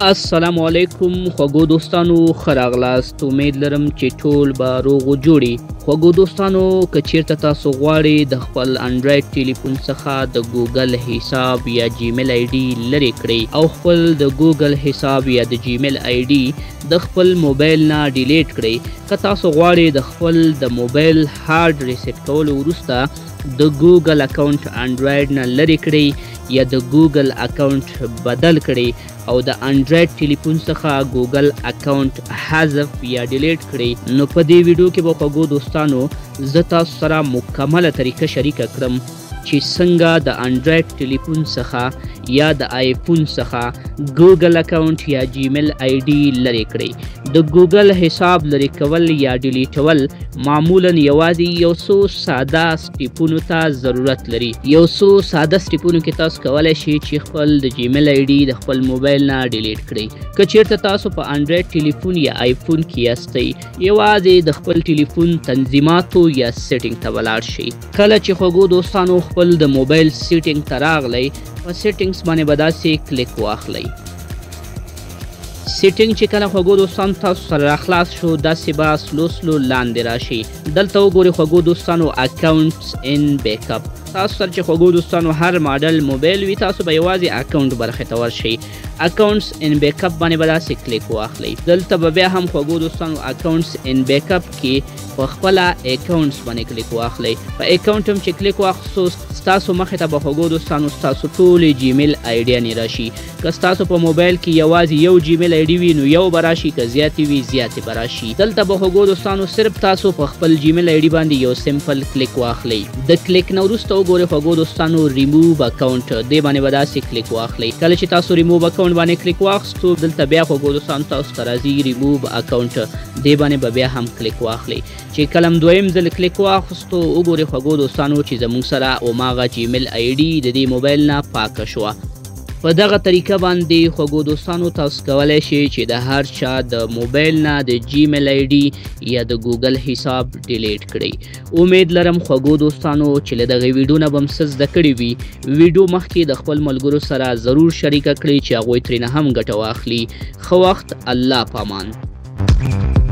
السلام علیکم خوږو دوستانو ښه راغلاست. امید لرم چې ټول به روغ و جوړ یې. خوږو دوستانو که چیرته تاسو غواړئ د خپل انډراید ټلیفون څخه د ګوګل حساب یا جیمیل آی ډي لرې کړئ او خپل د ګوګل حساب یا د جیمیل آی ډي د خپل موبایل نه ډیلیټ کړئ. که تاسو غواړئ د خپل د موبایل هارډ ریسیټ کولو وروسته د ګوګل اکاونټ انډراید نه لرې کړئ یا د ګوګل اکاونټ بدل کړئ او د انډراید ټلیفون څخه ګوګل اکاونټ حذف یا ډیلیټ کړئ، نو په دې ویډیو کې به خوږو دوستانو زه تاسو سره مکمله طریقه شریکه کړم چې څنګه د انډراید ټلیفون څخه یا د آیفون څخه ګوګل اکاونټ یا جیمیل آی ډي لرې کړئ. د ګوګل حساب لرې کول یا ډیلیټول معمولا یوازې یو څو ساده سټیپونو ته ضرورت لري. یو څو ساده سټیپونو کې تاسو کولی شئ چې خپل د جیمیل آی ډي د خپل موبایل نه ډیلیټ کړئ. که چیرته تاسو په انډراید ټلیفون یا آیفون کې یاستئ، یوازې د خپل ټلیفون تنظیماتو یا سیټینګ ته ولاړ شئ. کله چې خوږو دوستانو خپل د موبایل سیټینګ ته راغلی، په سیټینګز باندې به داسې کلیک واخلئ. سیټینګ چې کله خوږو دوستانو تاسو سره راخلاص شو، داسې به سلو سلو لاندې راشي. دلته وګورئ خوږو دوستانو اکاونټس ان بیک اپ. تاسو سره چې خوږو دوستانو هر ماډل موبایل وي، تاسو به یوازې اکاونټ برخې ته ورشئ. اکاونټس ان بیک اپ باندې به داسې کلیک واخلئ. دلته به بیا هم خوږو دوستانو اکاونټس ان بیک اپ کې په خپله اکاونټس باندې کلیک واخلئ. په اکاونټ هم چې کلیک واخلو، ستاسو مخې ته به خوږو دوستانو ستاسو ټولې جیمیل آیډیانې راشي. که ستاسو په موبایل کې یوازې یو جیمیل آی ډي وي، نو یو به راشي، که زیاتې وي زیاتې به راشي. دلته به خوږو دوستانو صرف تاسو په خپل جیمیل آی ډي باندې یو سمپل کلیک واخلئ. د کلیک نه وروسته وګورئ خوږو دوستانو ریموو اکاونټ، دې باندې به داسې کلیک واخلئ. کله چې تاسو ریموو اکاونټ باندې کلیک واخستو، دلته بیا خوږو دوستانو تاسو ته راځي ریموو اکاونټ، دې باندې به بیا هم کلیک واخلئ. چې کله هم دویم ځل کلیک واخستو، وګورئ خوږو دوستانو چې زموږ سره هماغه جیمیل آی ډي د دې موبایل نه پاکه شوه. په دغه طریقه باندې خوږو دوستانو تاسو کولی شئ چې د هر چا د موبایل نه د جیمیل آی ډي یا د ګوګل حساب ډیلیټ کړئ. امید لرم خوږو دوستانو چې له دغې ویډیو نه به م څه زده کړي وي. ویډیو مخکې د خپل ملګرو سره ضرور شریکه کړئ چې هغوی ترېنه هم ګټه واخلي. ښه وخت، الله پامان.